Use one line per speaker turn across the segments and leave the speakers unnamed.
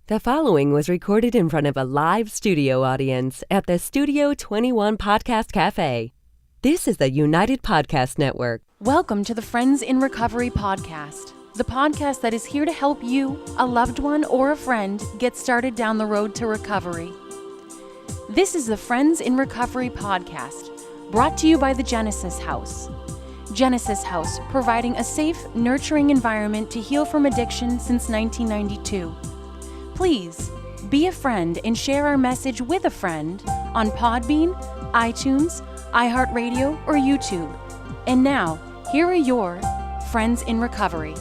The following was recorded in front of a live studio audience at the Studio 21 Podcast Café. This is the United Podcast Network.
Welcome to the Friends in Recovery podcast, the podcast that is here to help you, a loved one, or a friend get started down the road to recovery. This is the Friends in Recovery podcast, brought to you by the Genesis House. Genesis House, providing a safe, nurturing environment to heal from addiction since 1992. Please be a friend and share our message with a friend on Podbean, iTunes, iHeartRadio, or YouTube. And now, here are your Friends in Recovery.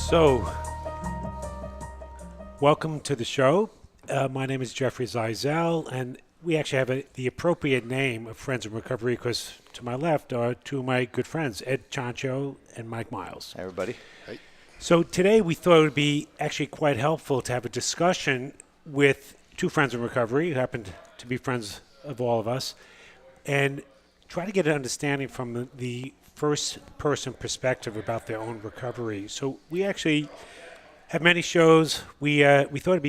So, welcome to the show. My name is Jeffrey Zeizel, and we actually have the appropriate name of Friends in Recovery because to my left are two of my good friends, Ed Chionchio and Mike Miles.
Hi, everybody.
Hey.
So today we thought it would be actually quite helpful to have a discussion with two friends in recovery who happen to be friends of all of us and try to get an understanding from the first-person perspective about their own recovery. So we actually have many shows. We thought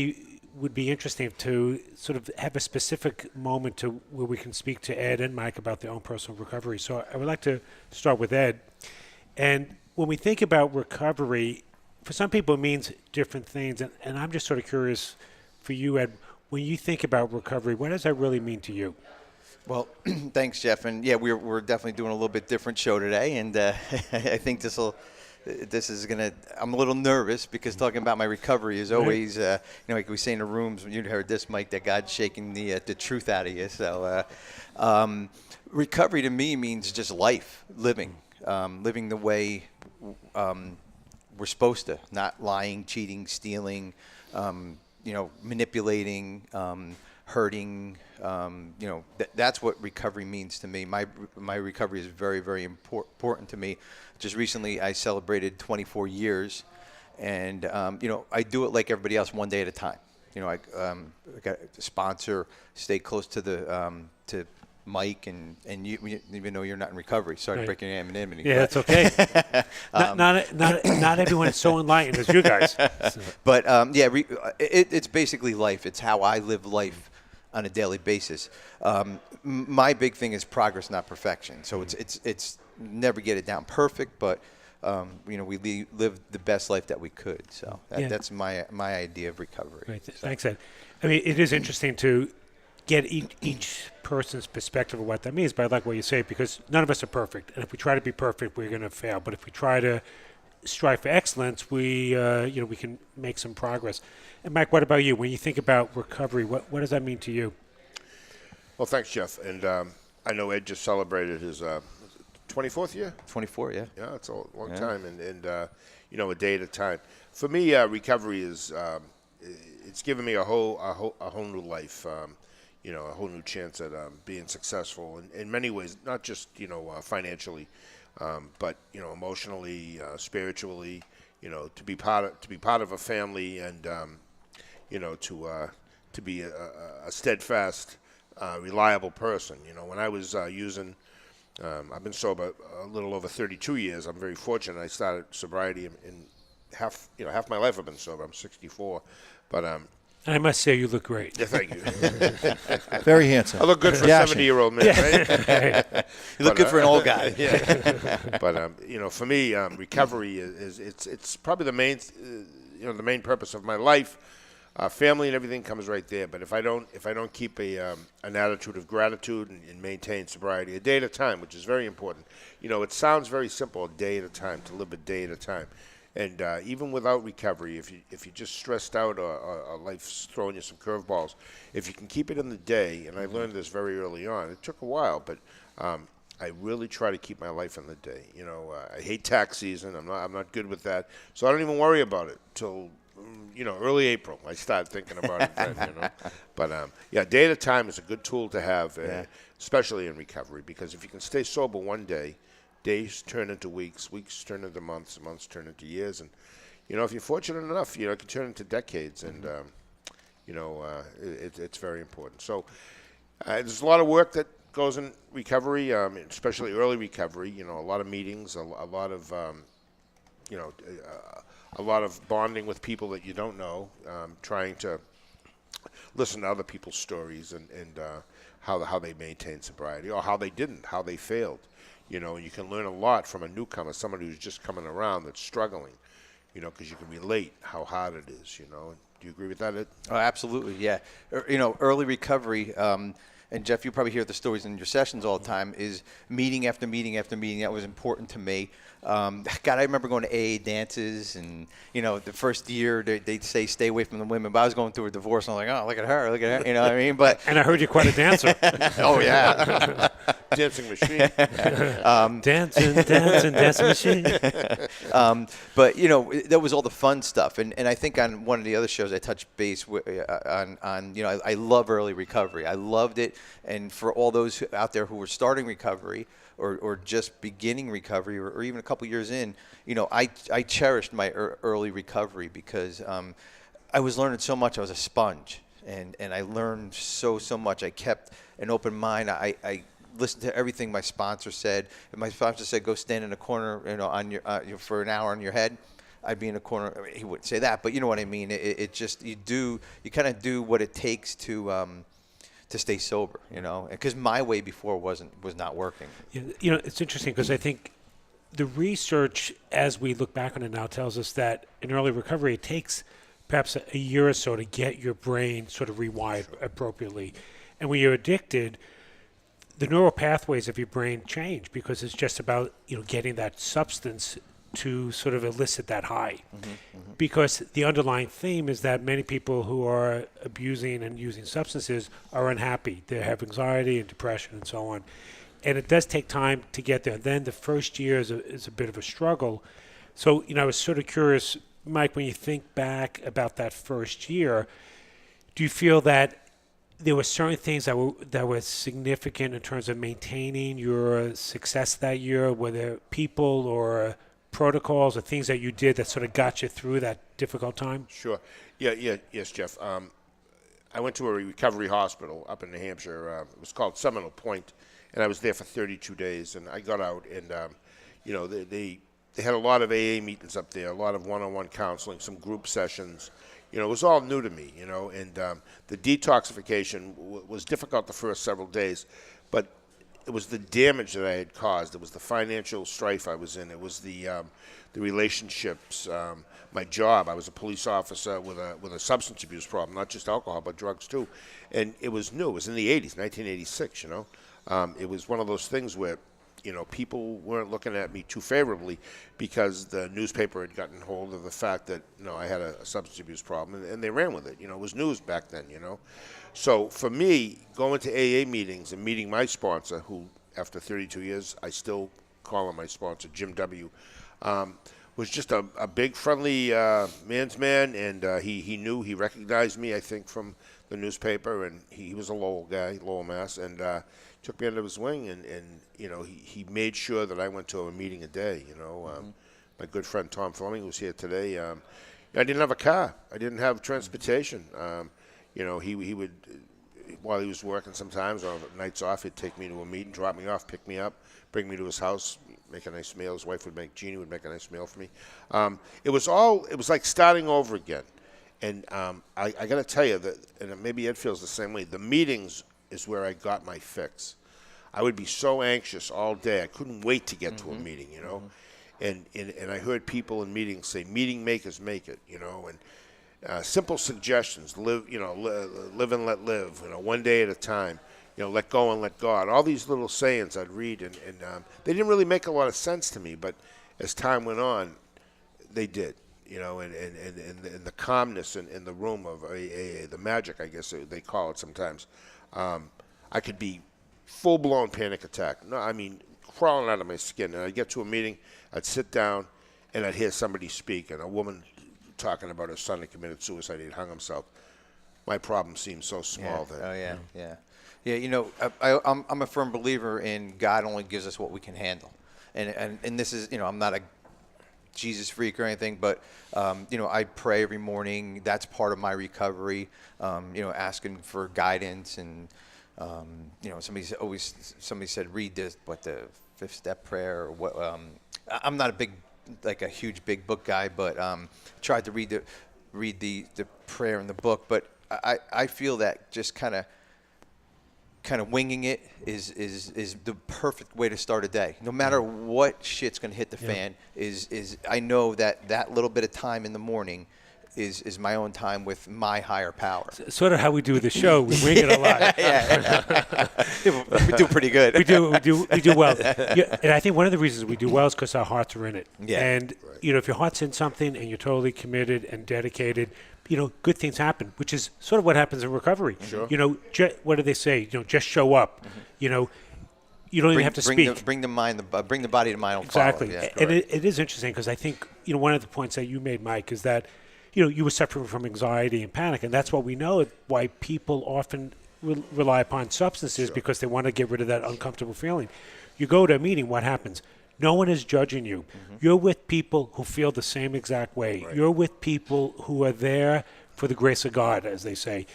would be interesting to sort of have a specific moment to where we can speak to Ed and Mike about their own personal recovery. So I would like to start with Ed. And when we think about recovery, for some people it means different things. And I'm just sort of curious for you, Ed, when you think about recovery, what does that really mean to you?
Well, thanks, Jeff. And yeah, we're definitely doing a little bit different show today. And I think this is going to, I'm a little nervous because talking about my recovery is always, like we say in the rooms when you heard this, Mike, that God's shaking the truth out of you. So recovery to me means just life, living the way we're supposed to, not lying, cheating, stealing, manipulating, hurting. That's what recovery means to me. My recovery is very, very important to me. Just recently, I celebrated 24 years, and I do it like everybody else, one day at a time. I got a sponsor, stay close to the to Mike, and you, even though you're not in recovery. Sorry to break your anonymity.
Yeah, that's okay. Not everyone is so enlightened as you guys.
But it's basically life. It's how I live life on a daily basis. My big thing is progress, not perfection. So it's never get it down perfect, but we live the best life that we could. So that's my idea of recovery.
Right. Thanks, Ed. I mean, it is interesting to get each person's perspective of what that means, but I like what you say, because none of us are perfect. And if we try to be perfect, we're going to fail. But if we try to strive for excellence, we can make some progress. And Mike, what about you? When you think about recovery, what does that mean to you?
Well, thanks, Jeff. And I know Ed just celebrated his 24th year?
24, yeah.
Yeah, it's a long time, and a day at a time. For me, recovery is it's given me a whole new life. A whole new chance at being successful in many ways, not just financially, but emotionally, spiritually. To be part of a family, and to be a steadfast, reliable person. When I was using, I've been sober a little over 32 years. I'm very fortunate. I started sobriety in half my life. I've been sober. I'm 64, but
I must say you look great.
Yeah, thank you.
Very handsome.
I look good for a 70-year-old man, right?
You look good for an old guy.
But for me, recovery it's probably the main purpose of my life. Family and everything comes right there. But if I don't keep an attitude of gratitude and maintain sobriety a day at a time, which is very important. It sounds very simple, a day at a time, to live a day at a time. And even without recovery, if you're just stressed out or life's throwing you some curveballs, if you can keep it in the day, and I learned this very early on. It took a while, but I really try to keep my life in the day. I hate tax season. I'm not good with that, so I don't even worry about it till early April. I start thinking about it then. But day at a time is a good tool to have, especially in recovery, because if you can stay sober one day, days turn into weeks, weeks turn into months, months turn into years, and if you're fortunate enough, it can turn into decades, and it's very important. So there's a lot of work that goes in recovery, especially early recovery. A lot of meetings, a lot of a lot of bonding with people that you don't know, trying to listen to other people's stories and how they maintain sobriety or how they didn't, how they failed. And you can learn a lot from a newcomer, somebody who's just coming around that's struggling, because you can relate how hard it is, Do you agree with that, Ed?
Oh, absolutely, yeah. Early recovery, and Jeff, you probably hear the stories in your sessions all the time, is meeting after meeting after meeting. That was important to me. God, I remember going to AA dances, and, the first year they'd say stay away from the women, but I was going through a divorce, and I'm like, oh, look at her, you know what I mean? But
And I heard you're quite a dancer.
oh, yeah.
Dancing machine.
Dancing machine.
But, that was all the fun stuff. And I think on one of the other shows I touched base on I love early recovery. I loved it. And for all those out there who were starting recovery or just beginning recovery or even a couple years in, I cherished my early recovery because I was learning so much. I was a sponge. And I learned so much. I kept an open mind. I listened to everything my sponsor said. If my sponsor said, go stand in a corner, on your for an hour on your head, I'd be in a corner. I mean, he wouldn't say that, but you know what I mean. It just you kind of do what it takes to stay sober, because my way before was not working.
Yeah, it's interesting because I think the research, as we look back on it now, tells us that in early recovery, it takes perhaps a year or so to get your brain sort of rewired appropriately. And when you're addicted, the neural pathways of your brain change because it's just about getting that substance to sort of elicit that high. Because the underlying theme is that many people who are abusing and using substances are unhappy. They have anxiety and depression and so on. And it does take time to get there. Then the first year is a bit of a struggle. So, I was sort of curious, Mike, when you think back about that first year, do you feel that there were certain things that were significant in terms of maintaining your success that year, whether people or protocols or things that you did that sort of got you through that difficult time?
Sure. Yes, Jeff. I went to a recovery hospital up in New Hampshire. It was called Seminole Point, and I was there for 32 days. And I got out, and they had a lot of AA meetings up there, a lot of one-on-one counseling, some group sessions. It was all new to me, and the detoxification was difficult the first several days, but it was the damage that I had caused. It was the financial strife I was in. It was the relationships, my job. I was a police officer with a substance abuse problem, not just alcohol, but drugs too. And it was new. It was in the 80s, 1986, It was one of those things where people weren't looking at me too favorably because the newspaper had gotten hold of the fact that, I had a substance abuse problem, and they ran with it. It was news back then, So for me, going to AA meetings and meeting my sponsor, who after 32 years, I still call him my sponsor, Jim W., was just a big, friendly man's man, and he recognized me, I think, from the newspaper, and he was a Lowell guy, Lowell, Mass., and took me under his wing, and he made sure that I went to a meeting a day. My good friend Tom Fleming, who's here today, I didn't have a car. I didn't have transportation. He would, while he was working sometimes, or nights off, he'd take me to a meeting, drop me off, pick me up, bring me to his house, make a nice meal. His wife Jeannie would make a nice meal for me. It was like starting over again. And I got to tell you that, and maybe Ed feels the same way, the meetings is where I got my fix. I would be so anxious all day. I couldn't wait to get to a meeting, And I heard people in meetings say, meeting makers make it, and simple suggestions, live and let live, one day at a time, let go and let God. All these little sayings I'd read, and they didn't really make a lot of sense to me, but as time went on, they did. And the calmness in the room of AA, the magic, I guess they call it sometimes. I could be full-blown panic attack. No, I mean, crawling out of my skin. And I'd get to a meeting, I'd sit down, and I'd hear somebody speak, and a woman talking about her son that committed suicide, he'd hung himself. My problem seemed so small that.
Oh, yeah. Yeah, I'm a firm believer in God only gives us what we can handle. And this is, I'm not a Jesus freak or anything, but I pray every morning. That's part of my recovery. Asking for guidance, and somebody said read the 5th step prayer or what. I'm not a big like a huge big book guy, but tried to read the prayer in the book. But I feel that just kind of winging it is the perfect way to start a day. No matter what shit's going to hit the fan, is I know that little bit of time in the morning is my own time with my higher power.
Sort of how we do the show. We wing it a lot.
We do pretty good.
We do well. And I think one of the reasons we do well is because our hearts are in it.
Yeah.
And if your heart's in something and you're totally committed and dedicated, good things happen, which is sort of what happens in recovery.
Sure.
What do they say? just show up. You don't even have to speak.
Bring the body to mind.
Exactly.
Yeah,
and it is interesting because I think one of the points that you made, Mike, is that you were suffering from anxiety and panic, and that's what we know why people often rely upon substances because they want to get rid of that uncomfortable feeling. You go to a meeting, what happens? No one is judging you. You're with people who feel the same exact way. Right. You're with people who are there for the grace of God, as they say.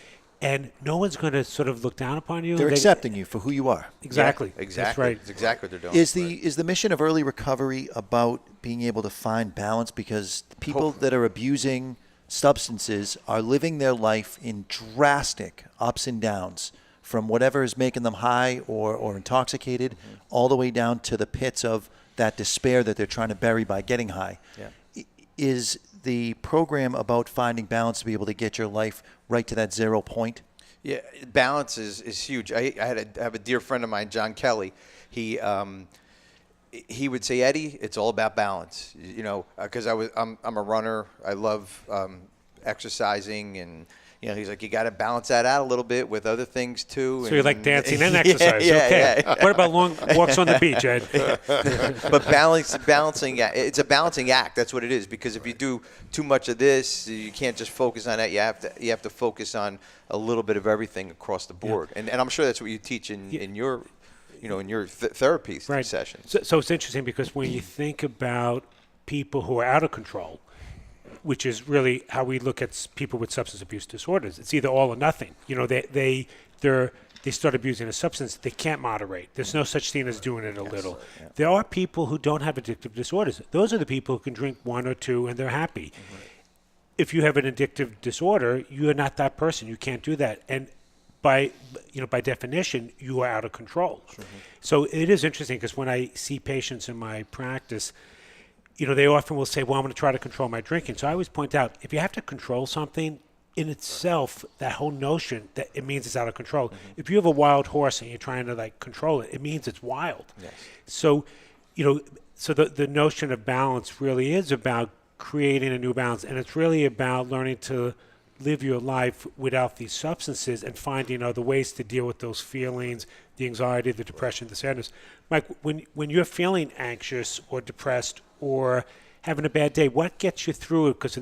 And no one's going to sort of look down upon you.
They're accepting you for who you are.
Exactly.
Yeah, exactly.
That's right.
That's exactly what they're doing.
Is the mission of early recovery about being able to find balance? Because people that are abusing substances are living their life in drastic ups and downs, from whatever is making them high or intoxicated, all the way down to the pits of that despair that they're trying to bury by getting high. Yeah. Is the program about finding balance to be able to get your life right to that 0 point?
Yeah, balance is huge. I have a dear friend of mine, John Kelly. He would say, Eddie, it's all about balance. Because I'm a runner. I love exercising, and he's like, you got to balance that out a little bit with other things too.
So you like dancing and exercise? Okay. Yeah. What about long walks on the beach, Ed?
But balancing, it's a balancing act. That's what it is. Because if you do too much of this, you can't just focus on that. You have to focus on a little bit of everything across the board. Yeah. And I'm sure that's what you teach in your therapy sessions.
So it's interesting because when you think about people who are out of control, which is really how we look at people with substance abuse disorders, it's either all or nothing. They start abusing a substance, they can't moderate. There's no such thing as doing it a little. Yeah. There are people who don't have addictive disorders. Those are the people who can drink one or two and they're happy. Mm-hmm. If you have an addictive disorder, you are not that person. You can't do that. And by definition, you are out of control. Mm-hmm. So it is interesting because when I see patients in my practice, they often will say, well, I'm going to try to control my drinking. So I always point out, if you have to control something in itself, that whole notion that it means it's out of control. Mm-hmm. If you have a wild horse and you're trying to control it, it means it's wild. Yes. So, the notion of balance really is about creating a new balance. And it's really about learning to live your life without these substances and finding other ways to deal with those feelings, the anxiety, the depression, the sadness. Mike, when you're feeling anxious or depressed or having a bad day, what gets you through it? Because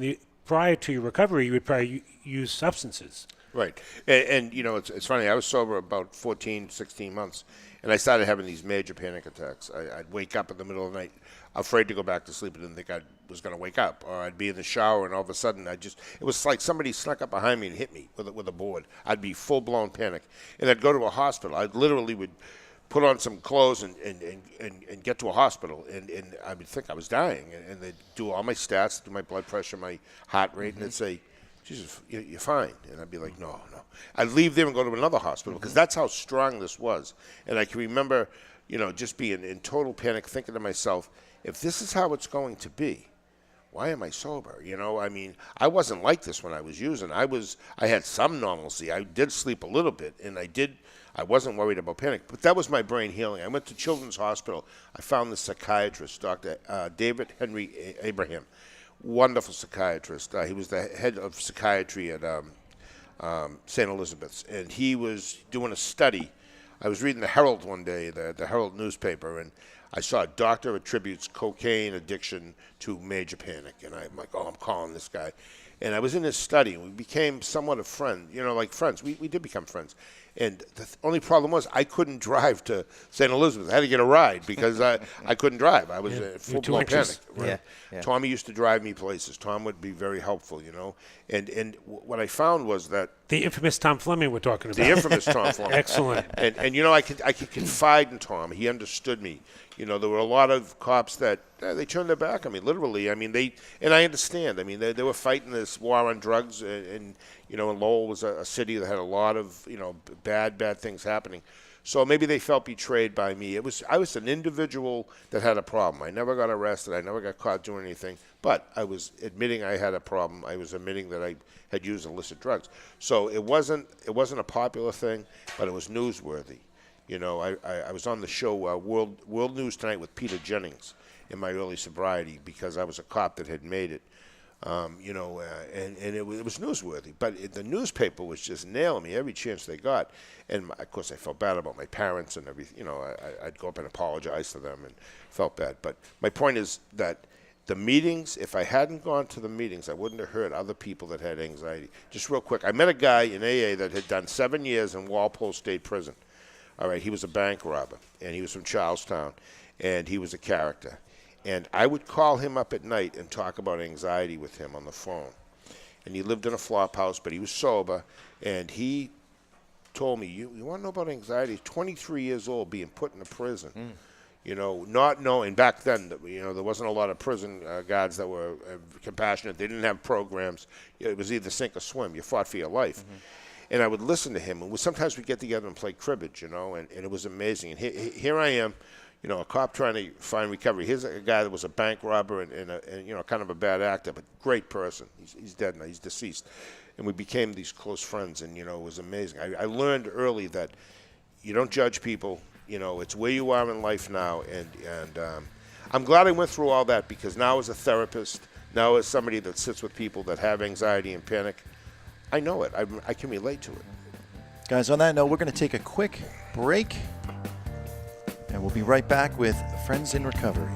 prior to your recovery, you would probably use substances.
Right. And it's funny. I was sober about 14, 16 months, and I started having these major panic attacks. I'd wake up in the middle of the night, afraid to go back to sleep. I didn't think I was going to wake up. Or I'd be in the shower, and all of a sudden, it was like somebody snuck up behind me and hit me with a board. I'd be full-blown panic. And I'd go to a hospital. I literally would put on some clothes and get to a hospital, and I would think I was dying. And they'd do all my stats, do my blood pressure, my heart rate, and they'd say, Jesus, you're fine. And I'd be like, no. I'd leave there and go to another hospital because that's how strong this was. And I can remember, just being in total panic, thinking to myself, if this is how it's going to be, why am I sober? I wasn't like this when I was using. I had some normalcy. I did sleep a little bit, and I wasn't worried about panic. But that was my brain healing. I went to Children's Hospital. I found the psychiatrist, Dr. David Henry Abraham. Wonderful psychiatrist. He was the head of psychiatry at St. Elizabeth's, and he was doing a study. I was reading the Herald one day, the Herald newspaper, and I saw a doctor attributes cocaine addiction to major panic, and I'm like, I'm calling this guy. And I was in his study, and we became somewhat of friends, like friends. We did become friends. And the only problem was I couldn't drive to St. Elizabeth. I had to get a ride because I couldn't drive. I was full-blown panic. Right? Yeah. Tommy used to drive me places. Tom would be very helpful, And what I found was that
the infamous Tom Fleming we're talking about.
The infamous Tom Fleming.
Excellent.
And I could confide in Tom. He understood me. There were a lot of cops that they turned their back on me, literally. I mean, and I understand. I mean, they were fighting this war on drugs, and Lowell was a city that had a lot of, bad things happening. So maybe they felt betrayed by me. I was an individual that had a problem. I never got arrested. I never got caught doing anything. But I was admitting I had a problem. I was admitting that I had used illicit drugs. So it wasn't a popular thing, but it was newsworthy. I was on the show World News Tonight with Peter Jennings in my early sobriety because I was a cop that had made it. And it was newsworthy. But the newspaper was just nailing me every chance they got. And, of course, I felt bad about my parents and everything. I'd go up and apologize to them and felt bad. But my point is that the meetings, if I hadn't gone to the meetings, I wouldn't have hurt other people that had anxiety. Just real quick, I met a guy in AA that had done 7 years in Walpole State Prison. All right, he was a bank robber, and he was from Charlestown, and he was a character. And I would call him up at night and talk about anxiety with him on the phone. And he lived in a flop house, but he was sober, and he told me, you want to know about anxiety? He's 23 years old, being put in a prison. Not knowing, back then, there wasn't a lot of prison guards that were compassionate. They didn't have programs. It was either sink or swim. You fought for your life. Mm-hmm. And I would listen to him. And sometimes we'd get together and play cribbage, and it was amazing. And here I am, a cop trying to find recovery. Here's a guy that was a bank robber and kind of a bad actor, but great person. He's dead now. He's deceased. And we became these close friends, and, it was amazing. I learned early that you don't judge people. It's where you are in life now. And I'm glad I went through all that because now as a therapist, now as somebody that sits with people that have anxiety and panic, I know it. I can relate to it.
Guys, on that note, we're going to take a quick break, and we'll be right back with Friends in Recovery.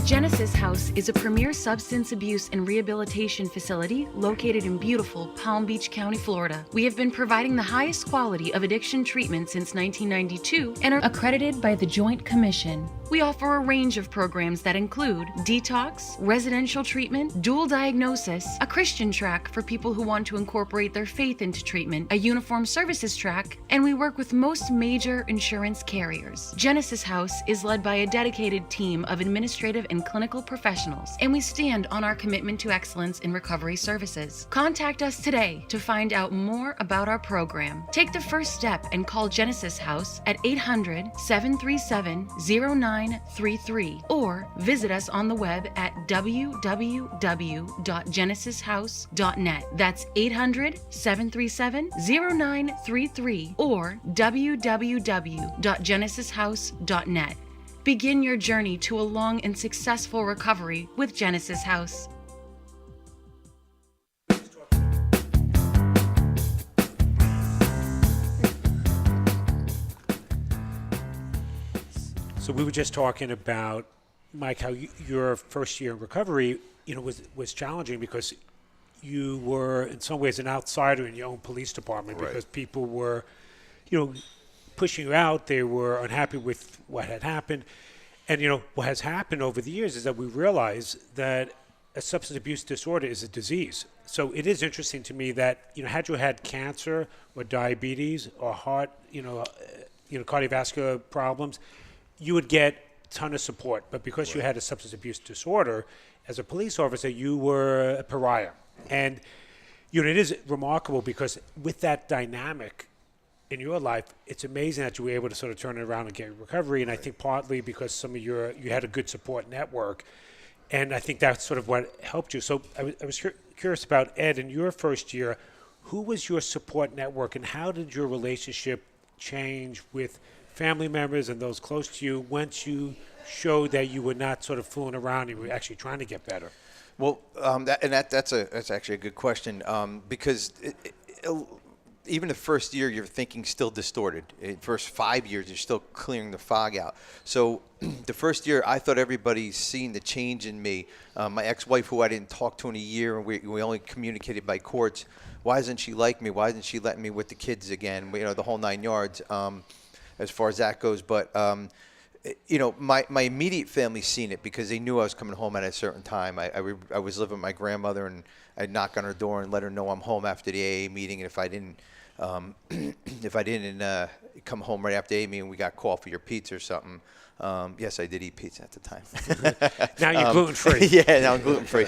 Genesis House is a premier substance abuse and rehabilitation facility located in beautiful Palm Beach County, Florida. We have been providing the highest quality of addiction treatment since 1992 and are accredited by the Joint Commission. We offer a range of programs that include detox, residential treatment, dual diagnosis, a Christian track for people who want to incorporate their faith into treatment, a uniform services track, and we work with most major insurance carriers. Genesis House is led by a dedicated team of administrative and clinical professionals, and we stand on our commitment to excellence in recovery services. Contact us today to find out more about our program. Take the first step and call Genesis House at 800-737-0933 or visit us on the web at www.genesishouse.net. That's 800-737-0933 or www.genesishouse.net. Begin your journey to a long and successful recovery with Genesis House.
So we were just talking about, Mike, how your first year in recovery, was challenging because you were in some ways an outsider in your own police department because people were, pushing you out. They were unhappy with what had happened. And, what has happened over the years is that we realize that a substance abuse disorder is a disease. So it is interesting to me that, had you had cancer or diabetes or heart, cardiovascular problems, you would get a ton of support. But because you had a substance abuse disorder, as a police officer, you were a pariah. And, it is remarkable because with that dynamic in your life, it's amazing that you were able to sort of turn it around and get recovery. And I think partly because you had a good support network. And I think that's sort of what helped you. So I was curious about, Ed, in your first year, who was your support network and how did your relationship change with family members and those close to you once you showed that you were not sort of fooling around, you were actually trying to get better?
Well, that's actually a good question because even the first year, your thinking's still distorted. The first 5 years, you're still clearing the fog out. So the first year, I thought everybody's seen the change in me. My ex-wife, who I didn't talk to in a year, and we only communicated by courts, why doesn't she like me? Why isn't she letting me with the kids again? The whole 9 yards as far as that goes. But my immediate family seen it because they knew I was coming home at a certain time. I was living with my grandmother, and I'd knock on her door and let her know I'm home after the AA meeting. And if I didn't come home right after AA meeting, we got coffee or pizza or something. Yes, I did eat pizza at the time.
Now you're gluten-free.
Yeah, now I'm gluten-free.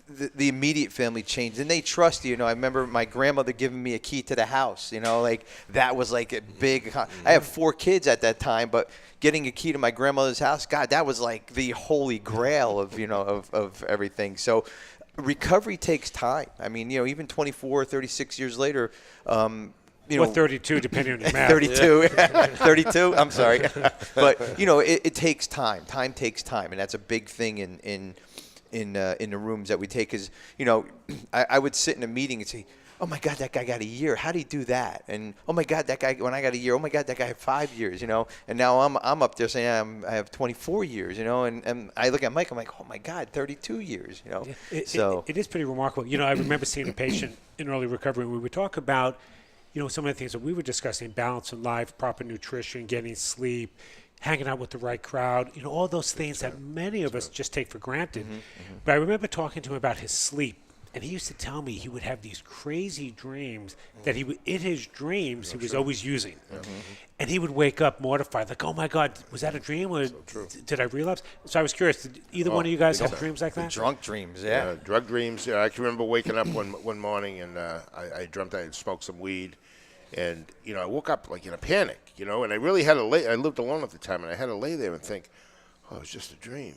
The immediate family changed, and they trust you. I remember my grandmother giving me a key to the house. Like that was like a big. I have 4 kids at that time, but getting a key to my grandmother's house, God, that was like the holy grail of of everything. So recovery takes time. I mean, even 24, 36 years later.
Or 32, depending on your math.
32. I'm sorry, but it takes time. Time takes time, and that's a big thing in the rooms that we take. Because I would sit in a meeting and say, "Oh my God, that guy got a year. How did he do that?" And "Oh my God, that guy when I got a year. Oh my God, that guy had 5 years." And now I'm up there saying I have 24 years. And I look at Mike. I'm like, "Oh my God, 32 years."
It is pretty remarkable. I remember seeing a patient in early recovery. We would talk about some of the things that we were discussing: balance in life, proper nutrition, getting sleep, hanging out with the right crowd, all those things that many of us just take for granted. But I remember talking to him about his sleep, and he used to tell me he would have these crazy dreams that in his dreams, he was always using. And he would wake up mortified, like, "Oh my God, was that a dream? Or did I relapse?" So I was curious, did either one of you guys have dreams like that?
Drunk dreams, yeah.
Drug dreams. Yeah, I can remember waking up one morning, and I dreamt I had smoked some weed. And, I woke up like in a panic, and I really had to I lived alone at the time, and I had to lay there and think, "Oh, it was just a dream,"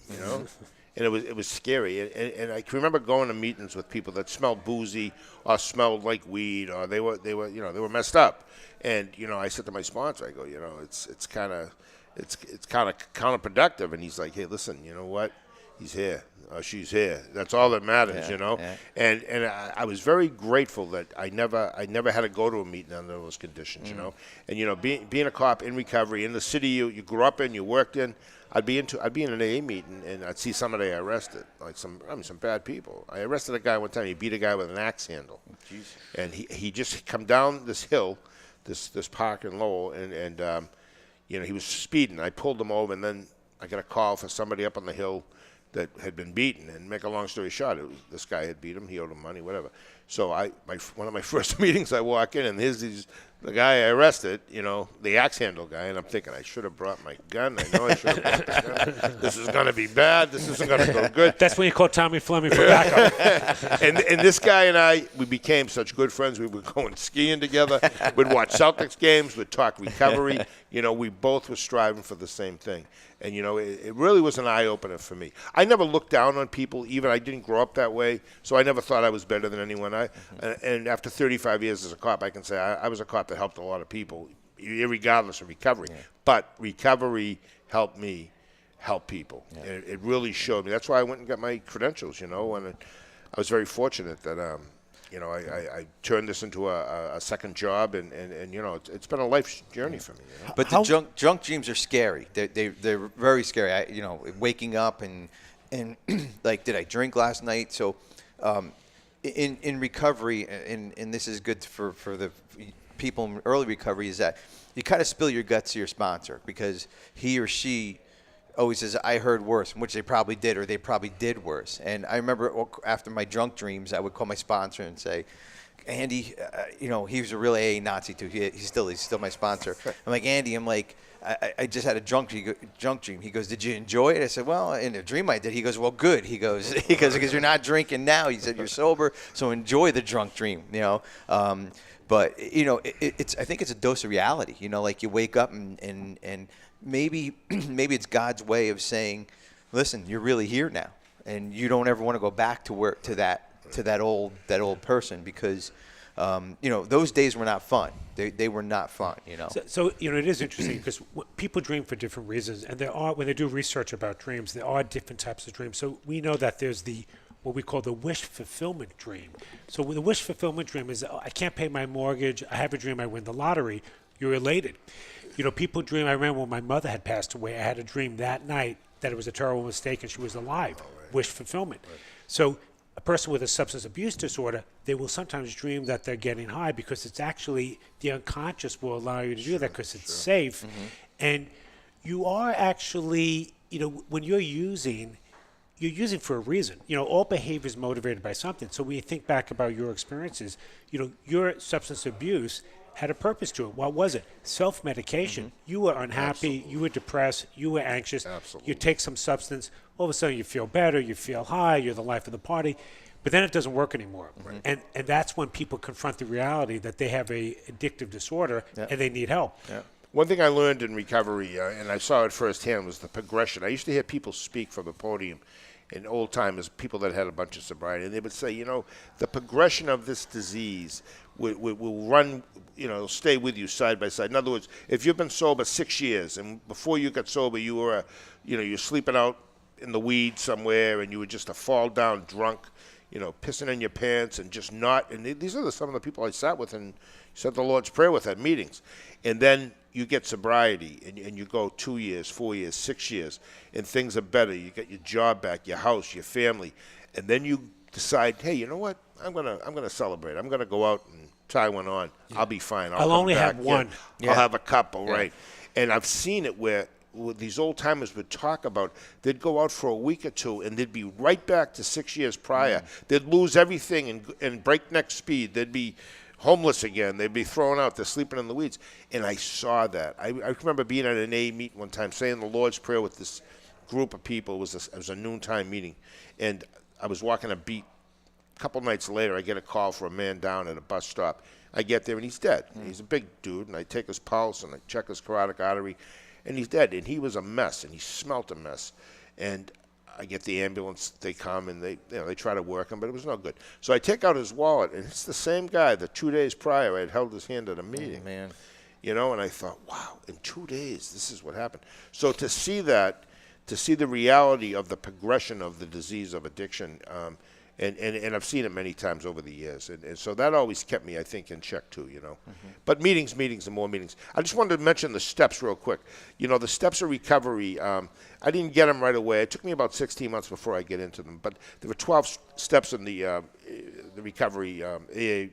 And it was scary. And I can remember going to meetings with people that smelled boozy or smelled like weed, or they were messed up. And, I said to my sponsor, I go, it's kind of counterproductive. And he's like, "Hey, listen, you know what? He's here. She's here. That's all that matters,
Yeah.
And I was very grateful that I never had to go to a meeting under those conditions, And being a cop in recovery in the city you grew up in, you worked in, I'd be in an AA meeting and I'd see somebody I arrested, like some bad people. I arrested a guy one time. He beat a guy with an axe handle, and he just come down this hill, this park in Lowell, and he was speeding. I pulled him over, and then I got a call for somebody up on the hill that had been beaten. And make a long story short, this guy had beat him. He owed him money, whatever. So one of my first meetings, I walk in, and here's the guy I arrested, the axe handle guy, and I'm thinking I should have brought my gun. I know I should have brought this gun. This is going to be bad. This isn't going to go good.
That's when you called Tommy Fleming for backup.
and this guy and I, we became such good friends. We were going skiing together. We'd watch Celtics games. We'd talk recovery. We both were striving for the same thing. And, it really was an eye-opener for me. I never looked down on people, even I didn't grow up that way, so I never thought I was better than anyone. And after 35 years as a cop, I can say I was a cop that helped a lot of people, regardless of recovery. Yeah. But recovery helped me help people. Yeah. It really showed me. That's why I went and got my credentials, and I was very fortunate that I turned this into a second job, and it's been a life journey for me.
But the drunk dreams are scary. They're very scary. Waking up and like, did I drink last night? So in recovery, and this is good for the people in early recovery, is that you kind of spill your guts to your sponsor, because he or she always says, "I heard worse," which they probably did, or they probably did worse. And I remember after my drunk dreams, I would call my sponsor and say, "Andy, he was a real AA Nazi too. He's still my sponsor." I'm like, "Andy," I just had a drunk dream. He goes, "Did you enjoy it?" I said, "Well, in a dream I did." He goes, "Well, good." He goes, "Because you're not drinking now." He said, "You're sober, so enjoy the drunk dream." But I think it's a dose of reality. Like you wake up and maybe it's God's way of saying, "Listen, you're really here now, and you don't ever want to go back to that old person," because those days were not fun. They were not fun.
So it is interesting because people dream for different reasons, and when they do research about dreams, there are different types of dreams. So we know that there's what we call the wish fulfillment dream. So the wish fulfillment dream is, I can't pay my mortgage. I have a dream I win the lottery. You're elated. People dream. I remember when my mother had passed away, I had a dream that night that it was a terrible mistake and she was alive. Wish fulfillment. Right. So a person with a substance abuse disorder, they will sometimes dream that they're getting high because it's actually the unconscious will allow you to do that because it's safe. And you are actually, when you're using for a reason. All behavior is motivated by something. So when you think back about your experiences, your substance abuse had a purpose to it. What was it? Self-medication. You were unhappy. You were depressed. You were anxious. You take some substance. All of a sudden you feel better. You feel high. You're the life of the party. But then it doesn't work anymore. And that's when people confront the reality that they have a addictive disorder and they need help.
One thing I learned in recovery, and I saw it firsthand, was the progression. I used to hear people speak from the podium in old timers, people that had a bunch of sobriety, and they would say, the progression of this disease will run, it'll stay with you side by side. In other words, if you've been sober 6 years, and before you got sober, you were, you're sleeping out in the weeds somewhere, and you were just a fall down drunk, pissing in your pants, and just not. And these are some of the people I sat with and said the Lord's Prayer with at meetings, and then you get sobriety, and you go 2 years, 4 years, 6 years, and things are better. You get your job back, your house, your family, and then you decide, hey, you know what? I'm gonna celebrate. I'm gonna go out and tie one on. I'll be fine.
I'll only have one.
I'll have a couple, right? And I've seen it where these old timers would talk about, they'd go out for a week or two, and they'd be right back to 6 years prior. They'd lose everything in breakneck speed. They'd be homeless again. They'd be thrown out. They're sleeping in the weeds. And I saw that. I remember being at an AA meeting one time, saying the Lord's Prayer with this group of people. It was a noontime meeting. And I was walking a beat. A couple nights later, I get a call for a man down at a bus stop. I get there, and he's dead. He's a big dude, and I take his pulse, and I check his carotid artery, and he's dead. And he was a mess, and he smelt a mess. And I get the ambulance, they come, and they try to work him, but it was no good. So I take out his wallet, and it's the same guy that 2 days prior I had held his hand at a meeting.
Man.
And I thought, wow, in 2 days, this is what happened. So to see that, to see the reality of the progression of the disease of addiction, and I've seen it many times over the years. And so that always kept me, I think, in check too, But meetings, and more meetings. I just wanted to mention the steps real quick. The steps of recovery, I didn't get them right away. It took me about 16 months before I get into them. But there were 12 steps in the recovery AA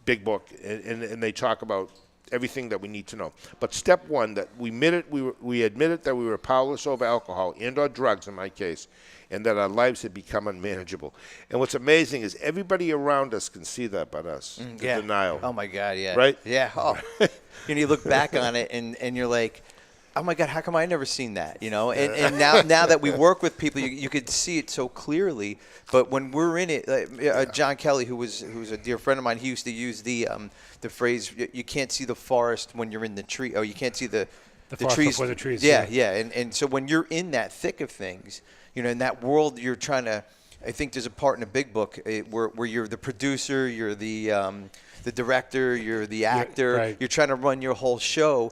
big book, and they talk about everything that we need to know. But step one, that we admitted that we were powerless over alcohol and or drugs in my case, and that our lives had become unmanageable. And what's amazing is everybody around us can see that but us. The denial.
Oh my God, yeah.
Right?
Yeah. Oh. You look back on it and you're like, oh my God, how come I never seen that? And now that we work with people, you could see it so clearly. But when we're in it, John Kelly, who's a dear friend of mine, he used to use the phrase, you can't see the forest when you're in the tree. Oh, you can't see the trees
before the trees.
Yeah. And so when you're in that thick of things, in that world, you're trying to. I think there's a part in the big book where you're the producer, you're the director, you're the actor.
Right.
You're trying to run your whole show.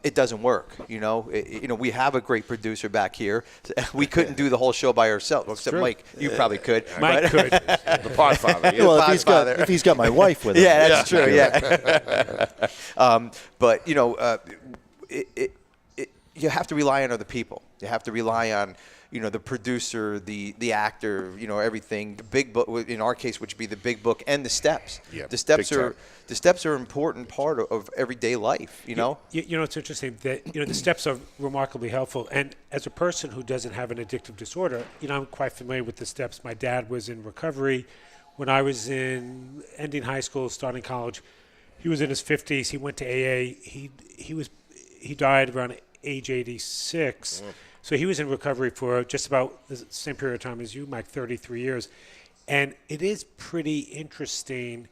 It doesn't work. We have a great producer back here. We couldn't do the whole show by ourselves. Except
true.
Mike, you probably could.
Mike could.
The Podfather. Yeah.
Well, if he's got my wife with him.
Yeah, that's true. Yeah. But you have to rely on other people. You have to rely on the producer, the actor, everything. The big book, in our case, which would be the big book, and the steps.
Yeah,
the steps are an important part of everyday life.
It's interesting that the steps are remarkably helpful. And as a person who doesn't have an addictive disorder, I'm quite familiar with the steps. My dad was in recovery when I was ending high school, starting college. He was in his 50s. He went to AA. He died around age 86. So he was in recovery for just about the same period of time as you, Mike, 33 years. And it is pretty interesting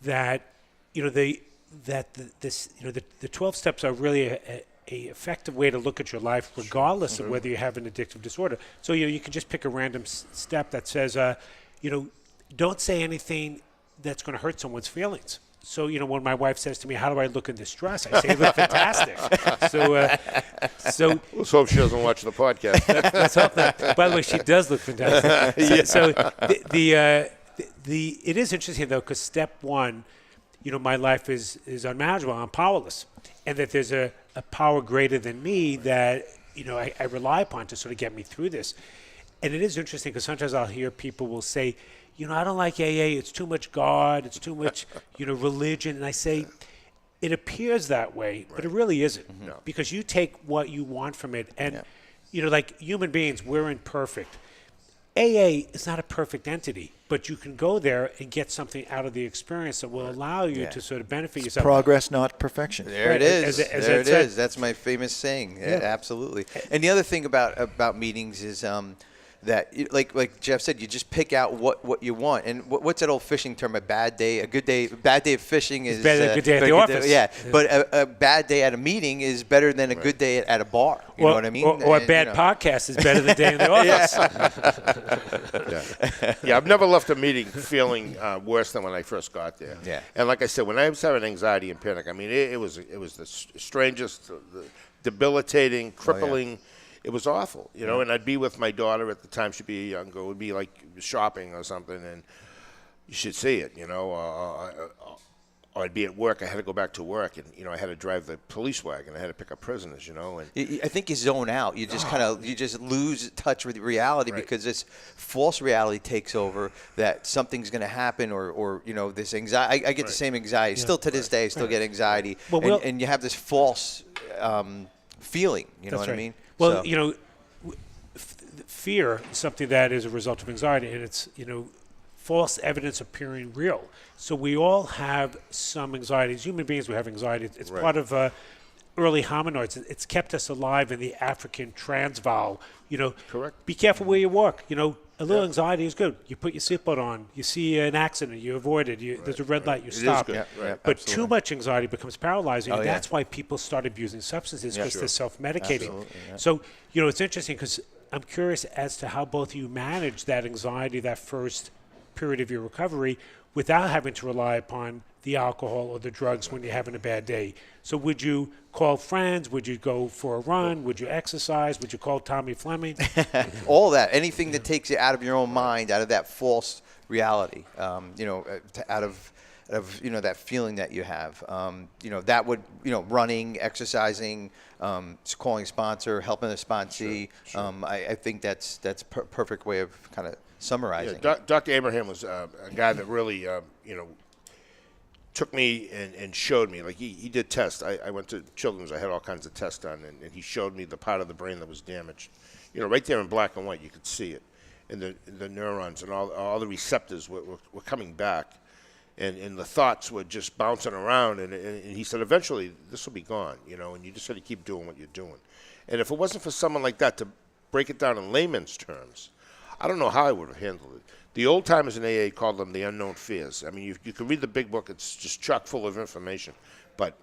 that, the 12 steps are really a effective way to look at your life, regardless of whether you have an addictive disorder. So, you can just pick a random step that says, don't say anything that's going to hurt someone's feelings. So, when my wife says to me, how do I look in this dress? I say, you look fantastic. So
let's hope she doesn't watch the podcast.
Let's hope not. By the way, she does look fantastic. So it is interesting, though, because step one, my life is unmanageable. I'm powerless. And that there's a power greater than me that, I rely upon to sort of get me through this. And it is interesting because sometimes I'll hear people will say, I don't like AA. It's too much God. It's too much, religion. And I say, it appears that way, but it really isn't.
No.
Because you take what you want from it. And, like human beings, we're imperfect. AA is not a perfect entity, but you can go there and get something out of the experience that will allow you to sort of benefit yourself.
Progress, not perfection.
There it is. There it is. That's my famous saying. Yeah, absolutely. And the other thing about meetings is that, like Jeff said, you just pick out what you want. And what's that old fishing term? A bad day of fishing is
better than a good day at the office.
But a bad day at a meeting is better than a good day at a bar. You know what I mean?
Or a bad podcast is better than a day in the office.
I've never left a meeting feeling worse than when I first got there.
Yeah.
And like I said, when I was having anxiety and panic, I mean, it was the strangest, debilitating, crippling. It was awful, and I'd be with my daughter at the time. She'd be younger. It would be like shopping or something, and you should see it, or I'd be at work. I had to go back to work, and, I had to drive the police wagon. I had to pick up prisoners, and
I think you zone out. You just you just lose touch with reality because this false reality takes over that something's going to happen or this anxiety. I get the same anxiety. Still to this day, I still get anxiety. And you have this false feeling, you know what I mean?
Well, fear is something that is a result of anxiety, and it's, false evidence appearing real. So we all have some anxiety. As human beings, we have anxiety. It's part of early hominoids. It's kept us alive in the African Transvaal.
Correct.
Be careful where you walk. A little anxiety is good. You put your seatbelt on. You see an accident, you avoid it. There's a red light, you stop.
It is good.
But too much anxiety becomes paralyzing, and that's why people start abusing substances because they're self-medicating. So, it's interesting because I'm curious as to how both of you manage that anxiety that first period of your recovery without having to rely upon the alcohol or the drugs when you're having a bad day. So would you call friends? Would you go for a run? Would you exercise? Would you call Tommy Fleming?
All that. Anything that takes you out of your own mind, out of that false reality, out of that feeling that you have. That would, running, exercising, calling a sponsor, helping a sponsee. Sure. I think that's a perfect way of kind of summarizing.
Yeah, Dr. Abraham was a guy that really, took me and showed me. Like he did tests. I went to Children's. I had all kinds of tests done, and he showed me the part of the brain that was damaged. Right there in black and white, you could see it, and the neurons and all the receptors were coming back, and the thoughts were just bouncing around. And he said, eventually this will be gone, and you just had to keep doing what you're doing. And if it wasn't for someone like that to break it down in layman's terms, I don't know how I would have handled it. The old timers in AA called them the unknown fears. I mean, you can read the big book. It's just chock full of information. But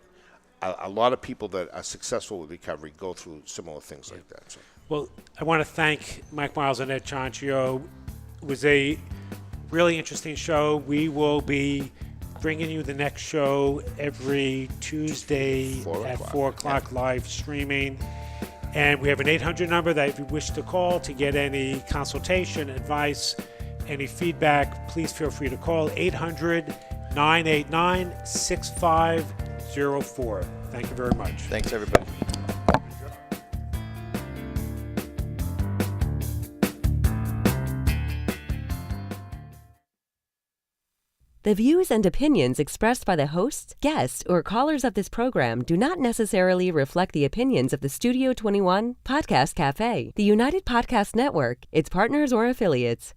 a lot of people that are successful with recovery go through similar things like that. So.
Well, I want to thank Mike Miles and Ed Chionchio. It was a really interesting show. We will be bringing you the next show every Tuesday at 4 o'clock live streaming. And we have an 800 number that if you wish to call to get any consultation, advice, any feedback, please feel free to call 800-989-6504. Thank you very much.
Thanks, everybody.
The views and opinions expressed by the hosts, guests, or callers of this program do not necessarily reflect the opinions of the Studio 21 Podcast Café, the United Podcast Network, its partners, or affiliates.